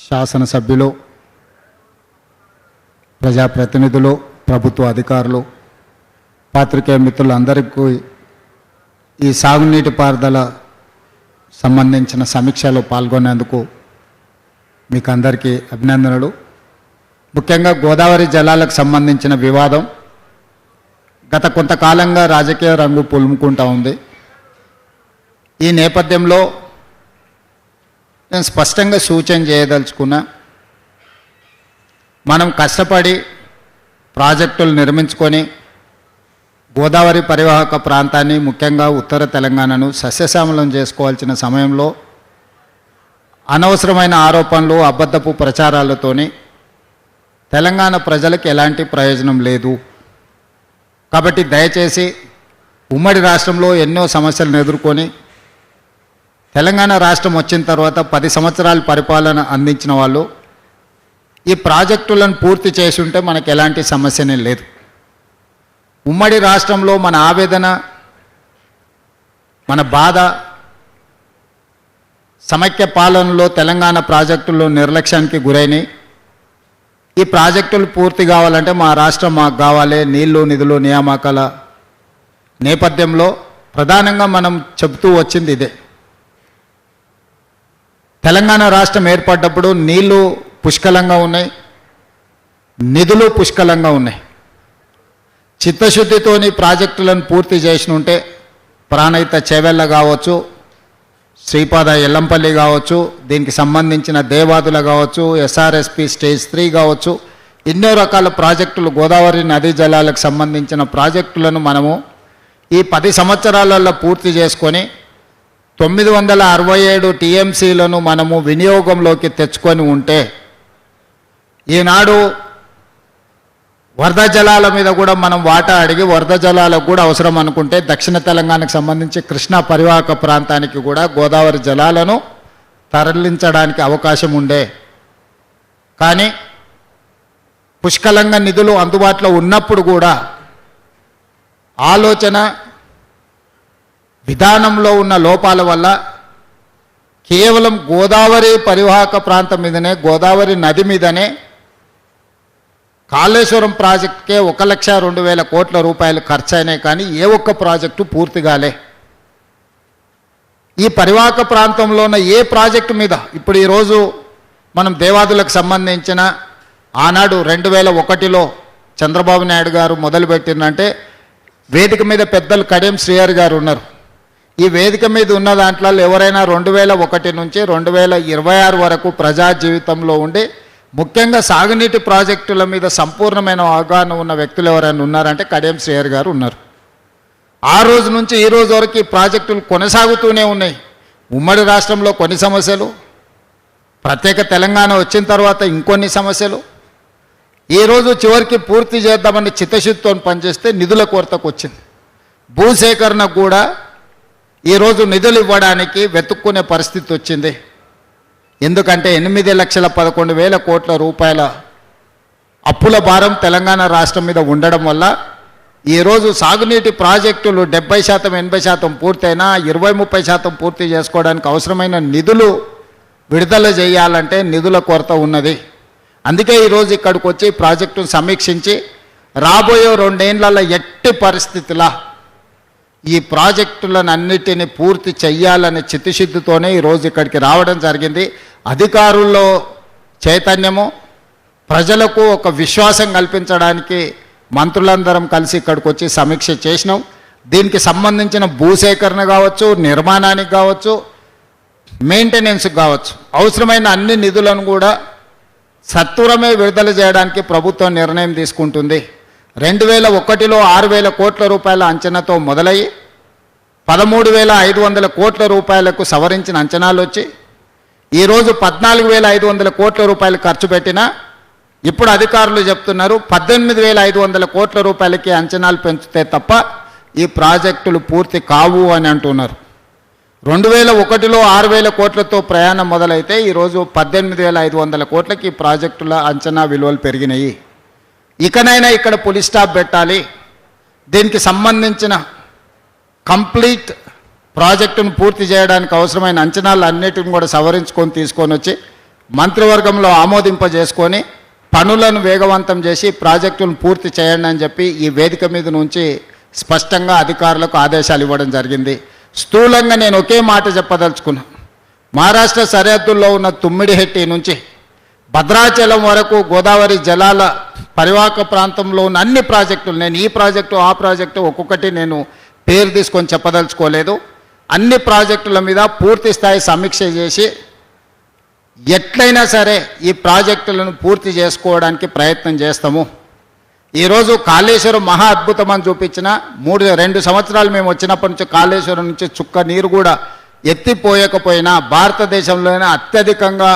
శాసనసభ్యులు, ప్రజాప్రతినిధులు, ప్రభుత్వ అధికారులు, పాత్రికేయ మిత్రులందరికీ ఈ సాగునీటి పారుదల సంబంధించిన సమీక్షలో పాల్గొనేందుకు మీకు అందరికీ అభినందనలు. ముఖ్యంగా గోదావరి జలాలకు సంబంధించిన వివాదం గత కొంతకాలంగా రాజకీయ రంగు పులుముకుంటూ ఉంది. ఈ నేపథ్యంలో నేను స్పష్టంగా సూచన చేయదలుచుకున్నా, మనం కష్టపడి ప్రాజెక్టులు నిర్మించుకొని గోదావరి పరివాహక ప్రాంతాన్ని, ముఖ్యంగా ఉత్తర తెలంగాణను సస్యశ్యామలం చేసుకోవాల్సిన సమయంలో అనవసరమైన ఆరోపణలు, అబద్ధపు ప్రచారాలతోని తెలంగాణ ప్రజలకు ఎలాంటి ప్రయోజనం లేదు. కాబట్టి దయచేసి ఉమ్మడి రాష్ట్రంలో ఎన్నో సమస్యలను ఎదుర్కొని తెలంగాణ రాష్ట్రం వచ్చిన తర్వాత 10 సంవత్సరాల పరిపాలన అందించిన వాళ్ళు ఈ ప్రాజెక్టులను పూర్తి చేసి ఉంటే మనకు ఎలాంటి సమస్యనే లేదు. ఉమ్మడి రాష్ట్రంలో మన ఆవేదన, మన బాధ, సమైక్య పాలనలో తెలంగాణ ప్రాజెక్టుల్లో నిర్లక్ష్యానికి గురైనాయి. ఈ ప్రాజెక్టులు పూర్తి కావాలంటే మా రాష్ట్రం మాకు కావాలి, నీళ్లు నిధులు నియామకాల నేపథ్యంలో ప్రధానంగా మనం చెబుతూ వచ్చింది ఇదే. తెలంగాణ రాష్ట్రం ఏర్పడ్డప్పుడు నీళ్లు పుష్కలంగా ఉన్నాయి, నిధులు పుష్కలంగా ఉన్నాయి. చిత్తశుద్ధితోని ప్రాజెక్టులను పూర్తి చేసి ఉంటే ప్రాణహిత చేవెళ్ళ కావచ్చు, శ్రీపాద ఎల్లంపల్లి కావచ్చు, దీనికి సంబంధించిన దేవాదుల కావచ్చు, ఎస్ఆర్ఎస్పి స్టేజ్ 3 కావచ్చు, ఎన్నో రకాల ప్రాజెక్టులు, గోదావరి నదీ జలాలకు సంబంధించిన ప్రాజెక్టులను మనము ఈ 10 సంవత్సరాలలో పూర్తి చేసుకొని 967 టీఎంసీలను మనము వినియోగంలోకి తెచ్చుకొని ఉంటే ఈనాడు వరద జలాల మీద కూడా మనం వాటా అడిగి వరద జలాలకు కూడా అవసరం అనుకుంటే దక్షిణ తెలంగాణకు సంబంధించి కృష్ణా పరివాహక ప్రాంతానికి కూడా గోదావరి జలాలను తరలించడానికి అవకాశం ఉండే. కానీ పుష్కలంగా నిధులు అందుబాటులో ఉన్నప్పుడు కూడా ఆలోచన విధానంలో ఉన్న లోపాల వల్ల కేవలం గోదావరి పరివాహక ప్రాంతం మీదనే, గోదావరి నది మీదనే కాళేశ్వరం ప్రాజెక్టుకే 1,02,000 కోట్ల రూపాయలు ఖర్చు అయినాయి. కానీ ఏ ఒక్క ప్రాజెక్టు పూర్తి కాలే. ఈ పరివాహక ప్రాంతంలో ఉన్న ఏ ప్రాజెక్టు మీద ఇప్పుడు ఈరోజు మనం దేవాదులకు సంబంధించిన ఆనాడు 2001లో చంద్రబాబు నాయుడు గారు మొదలుపెట్టిందంటే వేదిక మీద పెద్దలు కడియం శ్రీహరి గారు ఉన్నారు. ఈ వేదిక మీద ఉన్న దాంట్లో ఎవరైనా 2001 నుంచి 2026 వరకు ప్రజా జీవితంలో ఉండి ముఖ్యంగా సాగునీటి ప్రాజెక్టుల మీద సంపూర్ణమైన అవగాహన ఉన్న వ్యక్తులు ఎవరైనా ఉన్నారంటే కడియం శ్రీహరి గారు ఉన్నారు. ఆ రోజు నుంచి ఈ రోజు వరకు ఈ ప్రాజెక్టులు కొనసాగుతూనే ఉన్నాయి. ఉమ్మడి రాష్ట్రంలో కొన్ని సమస్యలు, ప్రత్యేక తెలంగాణ వచ్చిన తర్వాత ఇంకొన్ని సమస్యలు. ఈరోజు చివరికి పూర్తి చేద్దామని చిత్తశుద్ధితో పనిచేస్తే నిధుల కొరతకు వచ్చింది. భూసేకరణకు కూడా ఈరోజు నిధులు ఇవ్వడానికి వెతుక్కునే పరిస్థితి వచ్చింది. ఎందుకంటే 8,11,000 కోట్ల రూపాయల అప్పుల భారం తెలంగాణ రాష్ట్రం మీద ఉండడం వల్ల ఈరోజు సాగునీటి ప్రాజెక్టులు 70%, 80% పూర్తయినా 20-30% పూర్తి చేసుకోవడానికి అవసరమైన నిధులు విడుదల చేయాలంటే నిధుల కొరత ఉన్నది. అందుకే ఈరోజు ఇక్కడికి వచ్చి ప్రాజెక్టును సమీక్షించి రాబోయే 2 ఏళ్లలో ఎట్టి పరిస్థితుల ఈ ప్రాజెక్టులను అన్నిటిని పూర్తి చెయ్యాలనే చిత్తశుద్ధితోనే ఈరోజు ఇక్కడికి రావడం జరిగింది. అధికారుల్లో చైతన్యము, ప్రజలకు ఒక విశ్వాసం కల్పించడానికి మంత్రులందరం కలిసి ఇక్కడికి వచ్చి సమీక్ష చేసినాం. దీనికి సంబంధించిన భూసేకరణ కావచ్చు, నిర్మాణానికి కావచ్చు, మెయింటెనెన్స్కి కావచ్చు, అవసరమైన అన్ని నిధులను కూడా సత్వరమే విడుదల చేయడానికి ప్రభుత్వం నిర్ణయం తీసుకుంటుంది. 2001లో 6,000 కోట్ల రూపాయల అంచనాతో మొదలయ్యి 13,500 కోట్ల రూపాయలకు సవరించిన అంచనాలు వచ్చి ఈరోజు 14,500 కోట్ల రూపాయలు ఖర్చు పెట్టినా ఇప్పుడు అధికారులు చెప్తున్నారు 18,500 కోట్ల రూపాయలకి అంచనాలు పెంచితే తప్ప ఈ ప్రాజెక్టులు పూర్తి కావు అని అంటున్నారు. 2001లో 6,000 కోట్లతో ప్రయాణం మొదలైతే ఈరోజు 18,500 కోట్లకి ఈ ప్రాజెక్టుల అంచనా విలువలు పెరిగినాయి. ఇకనైనా ఇక్కడ పులి స్టాప్ పెట్టాలి. దీనికి సంబంధించిన కంప్లీట్ ప్రాజెక్టును పూర్తి చేయడానికి అవసరమైన అంచనాలు అన్నిటిని కూడా సవరించుకొని తీసుకొని వచ్చి మంత్రివర్గంలో ఆమోదింపజేసుకొని పనులను వేగవంతం చేసి ప్రాజెక్టులను పూర్తి చేయండి అని చెప్పి ఈ వేదిక మీద నుంచి స్పష్టంగా అధికారులకు ఆదేశాలు ఇవ్వడం జరిగింది. స్థూలంగా నేను ఒకే మాట చెప్పదలుచుకున్నా. మహారాష్ట్ర సరిహద్దుల్లో ఉన్న తుమ్మిడిహెట్టి నుంచి భద్రాచలం వరకు గోదావరి జలాల పరివాహక ప్రాంతంలో ఉన్న అన్ని ప్రాజెక్టులు, నేను ఈ ప్రాజెక్టు ఆ ప్రాజెక్టు ఒక్కొక్కటి నేను పేరు తీసుకొని చెప్పదలుచుకోలేదు. అన్ని ప్రాజెక్టుల మీద పూర్తి స్థాయి సమీక్ష చేసి ఎట్లయినా సరే ఈ ప్రాజెక్టులను పూర్తి చేసుకోవడానికి ప్రయత్నం చేస్తాము. ఈరోజు కాళేశ్వరం మహా అద్భుతం అని చూపించిన 2 సంవత్సరాలు మేము వచ్చినప్పటి నుంచి కాళేశ్వరం నుంచి చుక్క నీరు కూడా ఎత్తిపోయకపోయినా భారతదేశంలోనే అత్యధికంగా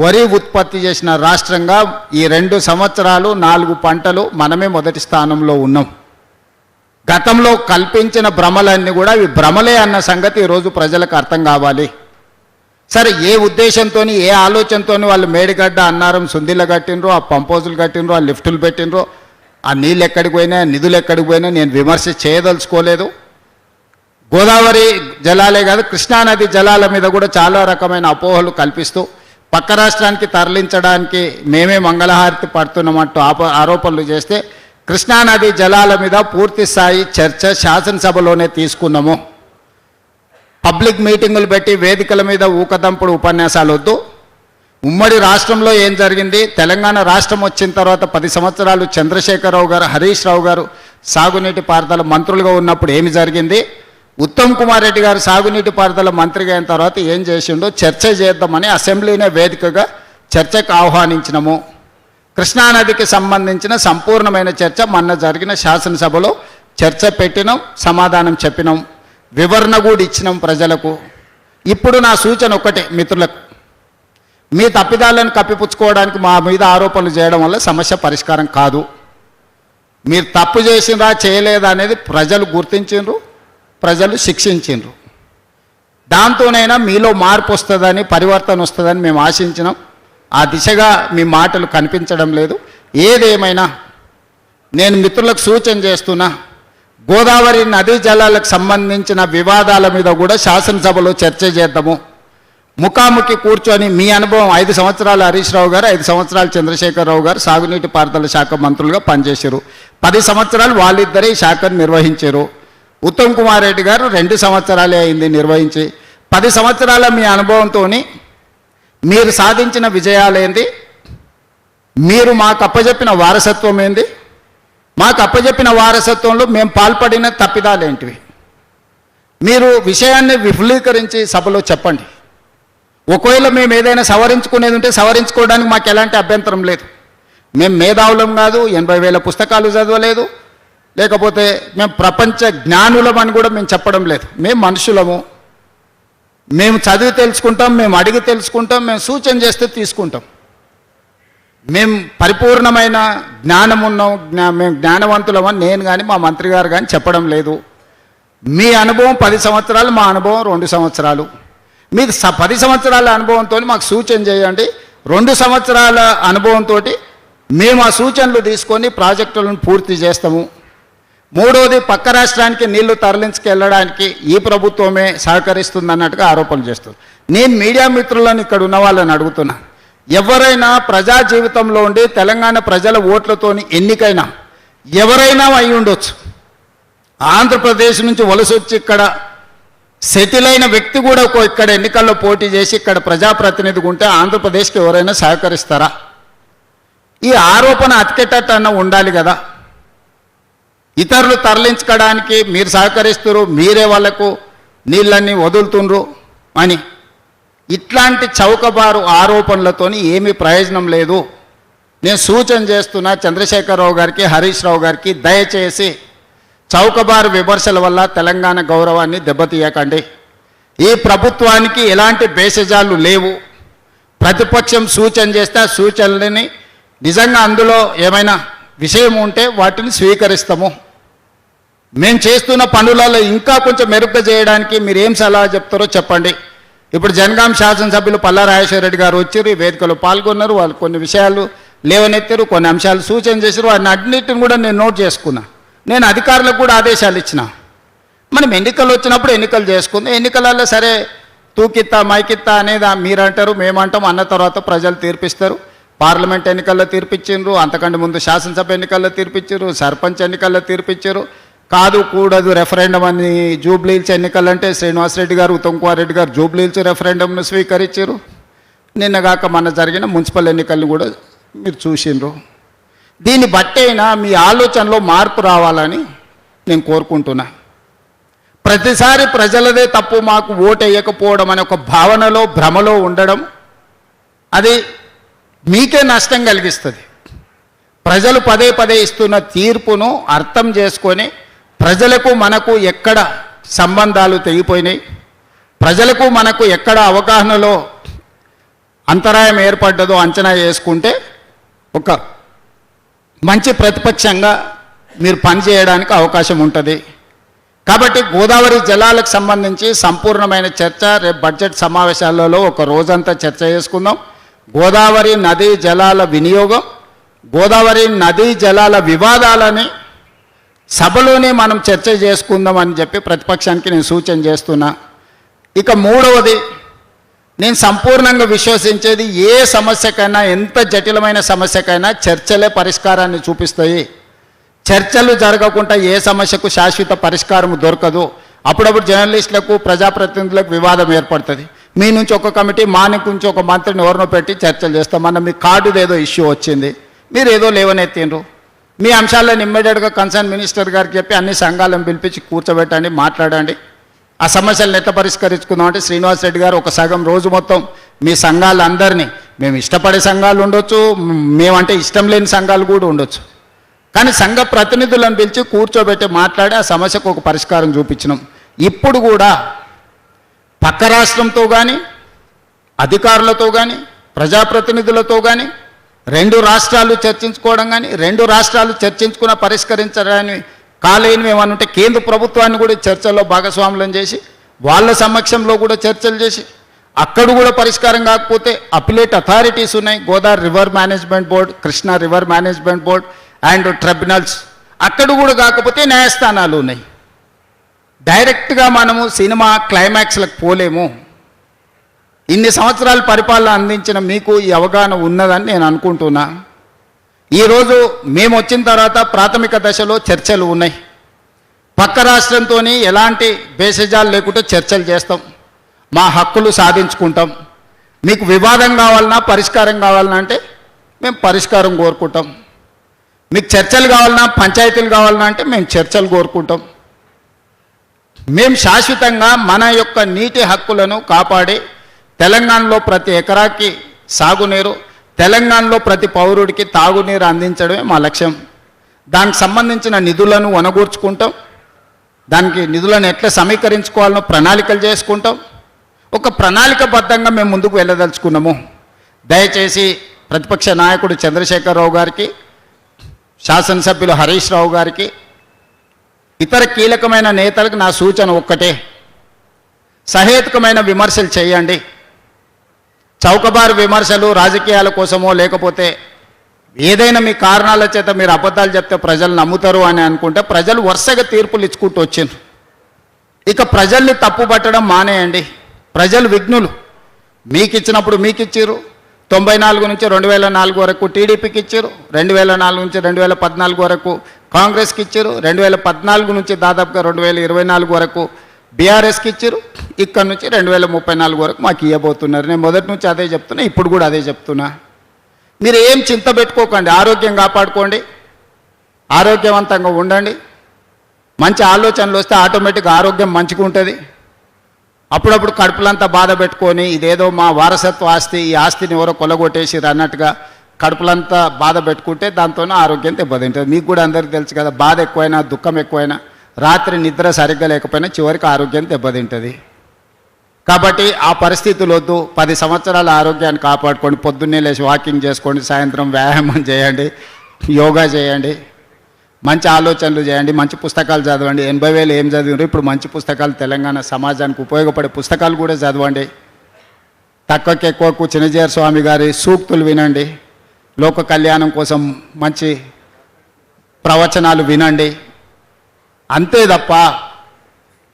వరి ఉత్పత్తి చేసిన రాష్ట్రంగా ఈ 2 సంవత్సరాలు 4 పంటలు మనమే మొదటి స్థానంలో ఉన్నాం. గతంలో కల్పించిన భ్రమలన్నీ కూడా ఇవి భ్రమలే అన్న సంగతి ఈరోజు ప్రజలకు అర్థం కావాలి. సరే, ఏ ఉద్దేశంతో ఏ ఆలోచనతో వాళ్ళు మేడిగడ్డ అన్నారం సుందిల కట్టినరో, ఆ పంపోజులు కట్టినరో, ఆ లిఫ్టులు పెట్టినరో, ఆ నీళ్ళు ఎక్కడికి పోయినా నిధులు ఎక్కడికి పోయినా నేను విమర్శ చేయదలుచుకోలేదు. గోదావరి జలాలే కాదు కృష్ణానది జలాల మీద కూడా చాలా రకమైన అపోహలు కల్పిస్తూ పక్క రాష్ట్రానికి తరలించడానికి మేమే మంగళహారతి పడుతున్నట్టు ఆరోపణలు చేస్తే కృష్ణానది జలాల మీద పూర్తి స్థాయి చర్చ శాసనసభలోనే తీసుకున్నాము. పబ్లిక్ మీటింగులు పెట్టి వేదికల మీద ఊకదంపుడు ఉపన్యాసాలు వద్దు. ఉమ్మడి రాష్ట్రంలో ఏం జరిగింది, తెలంగాణ రాష్ట్రం వచ్చిన తర్వాత 10 సంవత్సరాలు చంద్రశేఖరరావు గారు, హరీష్ రావు గారు సాగునీటి పారుదల మంత్రులుగా ఉన్నప్పుడు ఏమి జరిగింది, ఉత్తమ్ కుమార్ రెడ్డి గారు సాగునీటి పారుదల మంత్రిగా అయిన తర్వాత ఏం చేసిండో చర్చ చేద్దామని అసెంబ్లీనే వేదికగా చర్చకు ఆహ్వానించినము. కృష్ణానదికి సంబంధించిన సంపూర్ణమైన చర్చ మొన్న జరిగిన శాసనసభలో చర్చ పెట్టినాం, సమాధానం చెప్పినాం, వివరణ కూడా ఇచ్చినాం ప్రజలకు. ఇప్పుడు నా సూచన ఒక్కటే మిత్రులకు, మీ తప్పిదాలను కప్పిపుచ్చుకోవడానికి మా మీద ఆరోపణలు చేయడం వల్ల సమస్య పరిష్కారం కాదు. మీరు తప్పు చేసినరా చేయలేదా అనేది ప్రజలు గుర్తించిండ్రు, ప్రజలు శిక్షించిండ్రు. దాంతోనైనా మీలో మార్పు వస్తుందని, పరివర్తన వస్తుందని మేము ఆశించినాం. ఆ దిశగా మీ మాటలు కనిపించడం లేదు. ఏదేమైనా నేను మిత్రులకు సూచన చేస్తున్నా, గోదావరి నదీ జలాలకు సంబంధించిన వివాదాల మీద కూడా శాసనసభలో చర్చ చేద్దాము. ముఖాముఖి కూర్చొని మీ అనుభవం 5 సంవత్సరాలు హరీష్ రావు గారు, 5 సంవత్సరాలు చంద్రశేఖరరావు గారు సాగునీటి పారుదల శాఖ మంత్రులుగా పనిచేశారు. 10 సంవత్సరాలు వాళ్ళిద్దరే ఈ శాఖను నిర్వహించారు. ఉత్తమ్ కుమార్ రెడ్డి గారు 2 సంవత్సరాలే అయింది నిర్వహించి. 10 సంవత్సరాల మీ అనుభవంతో మీరు సాధించిన విజయాలేంది, మీరు మాకు అప్పచెప్పిన వారసత్వం ఏంది, మాకు అప్పచెప్పిన వారసత్వంలో మేము పాల్పడిన తప్పిదాలేంటివి, మీరు విషయాన్ని విఫలీకరించి సభలో చెప్పండి. ఒకవేళ మేము ఏదైనా సవరించుకునేది ఉంటే సవరించుకోవడానికి మాకు ఎలాంటి అభ్యంతరం లేదు. మేము మేధావులం కాదు, 80,000 పుస్తకాలు చదవలేదు, లేకపోతే మేము ప్రపంచ జ్ఞానులం అని కూడా మేము చెప్పడం లేదు. మేము మనుషులము, మేము చదివి తెలుసుకుంటాం, మేము అడిగి తెలుసుకుంటాం, మేము సూచన చేస్తే తీసుకుంటాం. మేము పరిపూర్ణమైన జ్ఞానం ఉన్నాం, మేము జ్ఞానవంతులమని నేను కానీ మా మంత్రి గారు కానీ చెప్పడం లేదు. మీ అనుభవం 10 సంవత్సరాలు, మా అనుభవం 2 సంవత్సరాలు. మీరు 10 సంవత్సరాల అనుభవంతో మాకు సూచన చేయండి. 2 సంవత్సరాల అనుభవంతో మేము ఆ సూచనలు తీసుకొని ప్రాజెక్టులను పూర్తి చేస్తాము. మూడోది, పక్క రాష్ట్రానికి నీళ్లు తరలించుకెళ్ళడానికి ఈ ప్రభుత్వమే సహకరిస్తుందన్నట్టుగా ఆరోపణలు చేస్తుంది. నేను మీడియా మిత్రులను ఇక్కడ ఉన్న వాళ్ళని అడుగుతున్నా, ఎవరైనా ప్రజా జీవితంలో ఉండి తెలంగాణ ప్రజల ఓట్లతోని ఎన్నికైనా ఎవరైనా అయి ఉండొచ్చు. ఆంధ్రప్రదేశ్ నుంచి వలస వచ్చి ఇక్కడ సెటిల్ అయిన వ్యక్తి కూడా ఇక్కడ ఎన్నికల్లో పోటీ చేసి ఇక్కడ ప్రజాప్రతినిధిగా ఉంటే ఆంధ్రప్రదేశ్కి ఎవరైనా సహకరిస్తారా? ఈ ఆరోపణ అతికెట్టన్న ఉండాలి కదా. ఇతరులు తరలించుకోవడానికి మీరు సహకరిస్తున్నారు, మీరే వాళ్లకు నీళ్ళన్నీ వదులుతుండ్రు అని ఇట్లాంటి చౌకబారు ఆరోపణలతోని ఏమీ ప్రయోజనం లేదు. నేను సూచన చేస్తున్నా చంద్రశేఖరరావు గారికి, హరీష్ రావు గారికి, దయచేసి చౌకబారు విమర్శల వల్ల తెలంగాణ గౌరవాన్ని దెబ్బతీయకండి. ఈ ప్రభుత్వానికి ఎలాంటి భేషజాలు లేవు. ప్రతిపక్షం సూచన చేస్తే ఆ సూచనలని నిజంగా అందులో ఏమైనా విషయం ఉంటే వాటిని స్వీకరిస్తాము. మేము చేస్తున్న పనులలో ఇంకా కొంచెం మెరుగ్గా చేయడానికి మీరు ఏం సలహా చెప్తారో చెప్పండి. ఇప్పుడు జనగాం శాసనసభ్యులు పల్లా రాజేశ్వర రెడ్డి గారు వచ్చారు, ఈ వేదికలో పాల్గొన్నారు, వాళ్ళు కొన్ని విషయాలు లేవనెత్తారు, కొన్ని అంశాలు సూచన చేశారు. వాటిని అన్నిటిని కూడా నేను నోట్ చేసుకున్నా. నేను అధికారులకు కూడా ఆదేశాలు ఇచ్చిన. మనం ఎన్నికలు వచ్చినప్పుడు ఎన్నికలు చేసుకుందాం, ఎన్నికలలో సరే తూకిత్తా మైకిత్తా అనేది మీరంటారు, మేమంటాం, అన్న తర్వాత ప్రజలు తీర్పిస్తారు. పార్లమెంట్ ఎన్నికల్లో తీర్పిచ్చిండ్రు, అంతకంటే ముందు శాసనసభ ఎన్నికల్లో తీర్పిచ్చారు, సర్పంచ్ ఎన్నికల్లో తీర్పిచ్చారు. కాదు కూడదు రెఫరెండం అని జూబ్లీహిల్స్ ఎన్నికలంటే శ్రీనివాసరెడ్డి గారు, ఉత్తమ్ కుమార్ రెడ్డి గారు జూబ్లీహిల్స్ రెఫరెండంను స్వీకరించారు. నిన్నగాక మన జరిగిన మున్సిపల్ ఎన్నికలను కూడా మీరు చూసిండ్రు. దీన్ని బట్టైనా మీ ఆలోచనలో మార్పు రావాలని నేను కోరుకుంటున్నా. ప్రతిసారి ప్రజలదే తప్పు, మాకు ఓటు వేయకపోవడం అనే ఒక భావనలో భ్రమలో ఉండడం అది మీకే నష్టం కలిగిస్తుంది. ప్రజలు పదే పదే ఇస్తున్న తీర్పును అర్థం చేసుకొని ప్రజలకు మనకు ఎక్కడ సంబంధాలు తెగిపోయినాయి, ప్రజలకు మనకు ఎక్కడ అవగాహనలో అంతరాయం ఏర్పడ్డదో అంచనా వేసుకుంటే ఒక మంచి ప్రతిపక్షంగా మీరు పనిచేయడానికి అవకాశం ఉంటుంది. కాబట్టి గోదావరి జలాలకు సంబంధించి సంపూర్ణమైన చర్చ రేపు బడ్జెట్ సమావేశాలలో ఒక రోజంతా చర్చ చేసుకుందాం. గోదావరి నదీ జలాల వినియోగం, గోదావరి నదీ జలాల వివాదాలని సభలోనే మనం చర్చ చేసుకుందామని చెప్పి ప్రతిపక్షానికి నేను సూచన చేస్తున్నా. ఇక మూడవది, నేను సంపూర్ణంగా విశ్వసించేది ఏ సమస్యకైనా, ఎంత జటిలమైన సమస్యకైనా చర్చలే పరిష్కారాన్ని చూపిస్తాయి. చర్చలు జరగకుండా ఏ సమస్యకు శాశ్వత పరిష్కారం దొరకదు. అప్పుడప్పుడు జర్నలిస్టులకు, ప్రజాప్రతినిధులకు వివాదం ఏర్పడుతుంది. మీ నుంచి ఒక కమిటీ, మా నుంచి ఒక మంత్రిని ఎవరినో పెట్టి చర్చలు చేస్తాం. మన మీ కార్డుది ఏదో ఇష్యూ వచ్చింది, మీరు ఏదో లేవనెత్తిండ్రు, మీ అంశాలను ఇమ్మీడియట్గా కన్సర్న్ మినిస్టర్ గారికి చెప్పి అన్ని సంఘాలను పిలిపించి కూర్చోబెట్టండి, మాట్లాడండి, ఆ సమస్యలను ఎట్లా పరిష్కరించుకుందాం అంటే శ్రీనివాసరెడ్డి గారు ఒక సగం రోజు మొత్తం మీ సంఘాలందరినీ, మేము ఇష్టపడే సంఘాలు ఉండొచ్చు, మేమంటే ఇష్టం లేని సంఘాలు కూడా ఉండొచ్చు, కానీ సంఘ ప్రతినిధులను పిలిచి కూర్చోబెట్టి మాట్లాడి ఆ సమస్యకు ఒక పరిష్కారం చూపించినాం. ఇప్పుడు కూడా పక్క రాష్ట్రంతో కానీ, అధికారులతో కానీ, ప్రజాప్రతినిధులతో కానీ రెండు రాష్ట్రాలు చర్చించుకోవడం కానీ, రెండు రాష్ట్రాలు చర్చించుకున్న పరిష్కరించడానికి కాలేని ఏమనుంటే కేంద్ర ప్రభుత్వాన్ని కూడా చర్చల్లో భాగస్వాములను చేసి వాళ్ళ సమక్షంలో కూడా చర్చలు చేసి అక్కడ కూడా పరిష్కారం కాకపోతే అపిలేట్ అథారిటీస్ ఉన్నాయి, Godavari river management board, Krishna river management board and tribunals, అక్కడ కూడా కాకపోతే న్యాయస్థానాలు ఉన్నాయి. డైరెక్ట్గా మనము సినిమా క్లైమాక్స్లకు పోలేము. ఇన్ని సంవత్సరాల పరిపాలన అందించిన మీకు ఈ అవగాహన ఉన్నదని నేను అనుకుంటున్నా. ఈరోజు మేము వచ్చిన తర్వాత ప్రాథమిక దశలో చర్చలు ఉన్నాయి. పక్క రాష్ట్రంతో ఎలాంటి భేషజాలు లేకుండా చర్చలు చేస్తాం, మా హక్కులు సాధించుకుంటాం. మీకు వివాదం కావాలన్నా, పరిష్కారం కావాలన్నా అంటే మేము పరిష్కారం కోరుకుంటాం. మీకు చర్చలు కావాలన్నా, పంచాయతీలు కావాలన్నా అంటే మేము చర్చలు కోరుకుంటాం. మేము శాశ్వతంగా మన యొక్క నీటి హక్కులను కాపాడి తెలంగాణలో ప్రతి ఎకరాకి సాగునీరు, తెలంగాణలో ప్రతి పౌరుడికి తాగునీరు అందించడమే మా లక్ష్యం. దానికి సంబంధించిన నిధులను వనగూర్చుకుంటాం, దానికి నిధులను ఎట్లా సమీకరించుకోవాలనో ప్రణాళికలు చేసుకుంటాం. ఒక ప్రణాళికబద్ధంగా మేము ముందుకు వెళ్ళదలుచుకున్నాము. దయచేసి ప్రతిపక్ష నాయకుడు చంద్రశేఖరరావు గారికి, శాసనసభ్యులు హరీష్ రావు గారికి, ఇతర కీలకమైన నేతలకు నా సూచన ఒక్కటే, సహేతుకమైన విమర్శలు చేయండి. చౌకబారు విమర్శలు రాజకీయాల కోసమో లేకపోతే ఏదైనా మీ కారణాల చేత మీరు అబద్ధాలు చెప్తే ప్రజలు నమ్ముతారు అని అనుకుంటే ప్రజలు వరుసగా తీర్పులు ఇచ్చుకుంటూ వచ్చిండ్రు. ఇక ప్రజల్ని తప్పు పట్టడం మానేయండి. ప్రజలు విఘ్నులు. మీకు ఇచ్చినప్పుడు మీకు ఇచ్చారు, 94 నుంచి 2004 వరకు టీడీపీకి ఇచ్చారు, 2004 నుంచి 2014 వరకు కాంగ్రెస్కి ఇచ్చారు, 2014 నుంచి దాదాపుగా 2024 వరకు బీఆర్ఎస్కి ఇచ్చారు, ఇక్కడ నుంచి 2034 వరకు మాకు ఇవ్వబోతున్నారు. నేను మొదటి నుంచి అదే చెప్తున్నా, ఇప్పుడు కూడా అదే చెప్తున్నా. మీరు ఏం చింత పెట్టుకోకండి, ఆరోగ్యం కాపాడుకోండి, ఆరోగ్యవంతంగా ఉండండి. మంచి ఆలోచనలు వస్తే ఆటోమేటిక్గా ఆరోగ్యం మంచిగా ఉంటుంది. అప్పుడప్పుడు కడుపులంతా బాధ పెట్టుకొని ఇదేదో మా వారసత్వ ఆస్తి, ఈ ఆస్తిని ఎవరో కొలగొట్టేసిరు అన్నట్టుగా కడుపులంతా బాధ పెట్టుకుంటే దాంతోనే ఆరోగ్యం దెబ్బతింటుంది. మీకు కూడా అందరికీ తెలుసు కదా, బాధ ఎక్కువైనా, దుఃఖం ఎక్కువైనా, రాత్రి నిద్ర సరిగ్గా లేకపోయినా చివరికి ఆరోగ్యం దెబ్బతింటుంది. కాబట్టి ఆ పరిస్థితులు వద్దు. 10 సంవత్సరాల ఆరోగ్యాన్ని కాపాడుకోండి. పొద్దున్నే లేచి వాకింగ్ చేసుకోండి, సాయంత్రం వ్యాయామం చేయండి, యోగా చేయండి, మంచి ఆలోచనలు చేయండి, మంచి పుస్తకాలు చదవండి. 80,000 ఏం చదివారు, ఇప్పుడు మంచి పుస్తకాలు తెలంగాణ సమాజానికి ఉపయోగపడే పుస్తకాలు కూడా చదవండి. తక్కువకి ఎక్కువకు చిన్నజీర స్వామి గారి సూక్తులు వినండి, లోక కళ్యాణం కోసం మంచి ప్రవచనాలు వినండి. అంతే తప్ప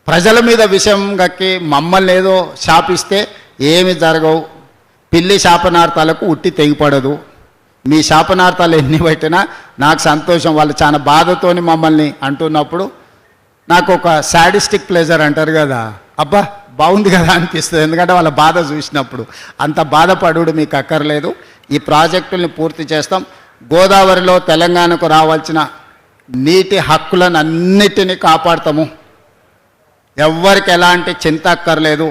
ప్రజల మీద విషయం గక్కి మమ్మల్ని ఏదో శాపిస్తే ఏమి జరగవు. పిల్లి శాపనార్థాలకు ఉట్టి తెగిపడదు. మీ శాపనార్థాలు ఎన్ని పెట్టినా నాకు సంతోషం. వాళ్ళు చాలా బాధతోని మమ్మల్ని అంటున్నప్పుడు నాకు ఒక సాడిస్టిక్ ప్లెజర్ అంటారు కదా, అబ్బా బాగుంది కదా అనిపిస్తుంది. ఎందుకంటే వాళ్ళ బాధ చూసినప్పుడు. అంత బాధపడు మీకు అక్కర్లేదు. ఈ ప్రాజెక్టుల్ని పూర్తి చేస్తాం. గోదావరిలో తెలంగాణకు రావాల్సిన నీటి హక్కులను అన్నిటినీ కాపాడతాము. ఎవ్వరికి ఎలాంటి చింత అక్కర్లేదు.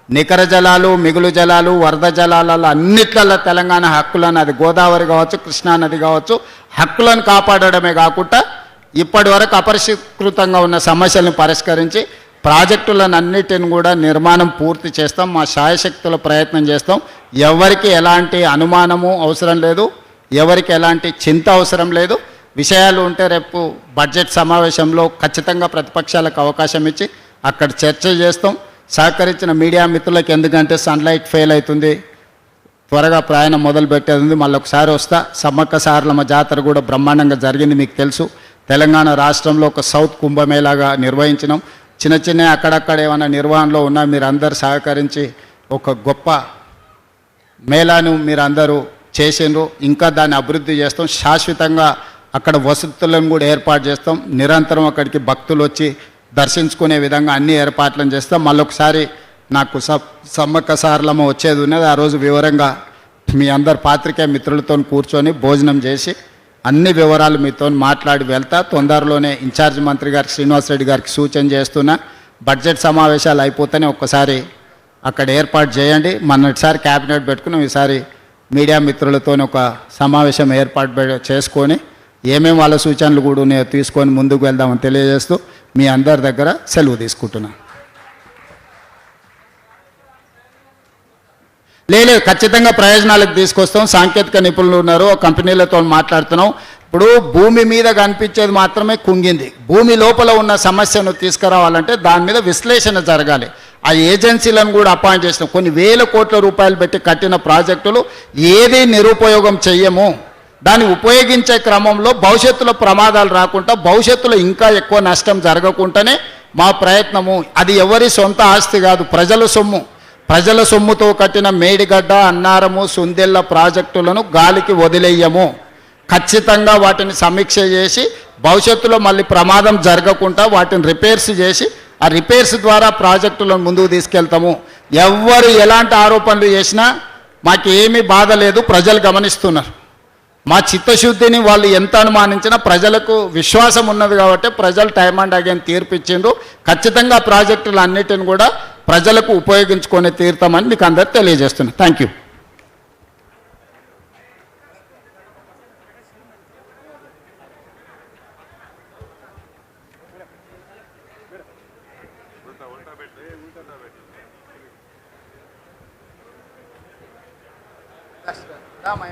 నికర జలాలు, మిగులు జలాలు, వరద జలాలలో అన్నిట్లలో తెలంగాణ హక్కులను, అది గోదావరి కావచ్చు, కృష్ణానది కావచ్చు, హక్కులను కాపాడడమే కాకుండా ఇప్పటి వరకు అపరిష్కృతంగా ఉన్న సమస్యలను పరిష్కరించి ప్రాజెక్టులను అన్నిటిని కూడా నిర్మాణం పూర్తి చేస్తాం. మా శాయశక్తుల ప్రయత్నం చేస్తాం. ఎవరికి ఎలాంటి అనుమానము అవసరం లేదు, ఎవరికి ఎలాంటి చింత అవసరం లేదు. విషయాలు ఉంటే రేపు బడ్జెట్ సమావేశంలో ఖచ్చితంగా ప్రతిపక్షాలకు అవకాశం ఇచ్చి అక్కడ చర్చ చేస్తాం. సహకరించిన మీడియా మిత్రులకు, ఎందుకంటే సన్లైట్ ఫెయిల్ అవుతుంది, త్వరగా ప్రయాణం మొదలు పెట్టేది ఉంది, మళ్ళీ ఒకసారి వస్తా. సమ్మక్క సారలమ్మ జాతర కూడా బ్రహ్మాండంగా జరిగింది, మీకు తెలుసు. తెలంగాణ రాష్ట్రంలో ఒక సౌత్ కుంభమేళాగా నిర్వహించినాం. చిన్న చిన్న అక్కడక్కడ ఏమైనా నిర్వహణలో ఉన్నా మీరు అందరు సహకరించి ఒక గొప్ప మేళాను మీరు అందరూ చేసిండ్రు. ఇంకా దాన్ని అభివృద్ధి చేస్తాం. శాశ్వతంగా అక్కడ వసతులను కూడా ఏర్పాటు చేస్తాం. నిరంతరం అక్కడికి భక్తులు వచ్చి దర్శించుకునే విధంగా అన్ని ఏర్పాట్లను చేస్తాం. మళ్ళొకసారి నాకు సమ్మక్క సారలమ్మ వచ్చేది ఉన్నది. ఆ రోజు వివరంగా మీ అందరు పాత్రికేయ మిత్రులతో కూర్చొని భోజనం చేసి అన్ని వివరాలు మీతో మాట్లాడి వెళ్తా. తొందరలోనే ఇన్ఛార్జ్ మంత్రి గారికి, శ్రీనివాసరెడ్డి గారికి సూచన చేస్తున్నా, బడ్జెట్ సమావేశాలు అయిపోతేనే ఒక్కసారి అక్కడ ఏర్పాటు చేయండి. మొన్నటిసారి క్యాబినెట్ పెట్టుకున్నాం, ఈసారి మీడియా మిత్రులతో ఒక సమావేశం ఏర్పాటు చేసుకొని ఏమేమి వాళ్ళ సూచనలు కూడా ఉన్నాయో తీసుకొని ముందుకు వెళ్దామని తెలియజేస్తూ మీ అందరి దగ్గర సెలవు తీసుకుంటున్నాను. లేదు, ఖచ్చితంగా ప్రయోజనాలకు తీసుకొస్తాం. సాంకేతిక నిపుణులు ఉన్నారు, కంపెనీలతో మాట్లాడుతున్నాం. ఇప్పుడు భూమి మీద కనిపించేది మాత్రమే కుంగింది. భూమి లోపల ఉన్న సమస్యను తీసుకురావాలంటే దాని మీద విశ్లేషణ జరగాలి. ఆ ఏజెన్సీలను కూడా అపాయింట్ చేసినాం. కొన్ని వేల కోట్ల రూపాయలు పెట్టి కట్టిన ప్రాజెక్టులు ఏది నిరుపయోగం చెయ్యము. దాన్ని ఉపయోగించే క్రమంలో భవిష్యత్తులో ప్రమాదాలు రాకుండా, భవిష్యత్తులో ఇంకా ఎక్కువ నష్టం జరగకుండానే మా ప్రయత్నము. అది ఎవరి సొంత ఆస్తి కాదు, ప్రజల సొమ్ము. ప్రజల సొమ్ముతో కట్టిన మేడిగడ్డ, అన్నారము, సుందెల్ల ప్రాజెక్టులను గాలికి వదిలేయము. ఖచ్చితంగా వాటిని సమీక్ష చేసి భవిష్యత్తులో మళ్ళీ ప్రమాదం జరగకుండా వాటిని రిపేర్స్ చేసి ఆ రిపేర్స్ ద్వారా ప్రాజెక్టులను ముందుకు తీసుకెళ్తాము. ఎవ్వరు ఎలాంటి ఆరోపణలు చేసినా మాకేమీ బాధ లేదు, ప్రజలు గమనిస్తున్నారు. మా చిత్తశుద్ధిని వాళ్ళు ఎంత అనుమానించినా ప్రజలకు విశ్వాసం ఉన్నది కాబట్టి ప్రజలు టైం అండ్ అగైన్ తీర్పు ఇచ్చిండ్రు. ఖచ్చితంగా ప్రాజెక్టులు అన్నిటిని కూడా ప్రజలకు ఉపయోగించుకొని తీరుతామని మీకు అందరు తెలియజేస్తున్నాను. Thank you. మా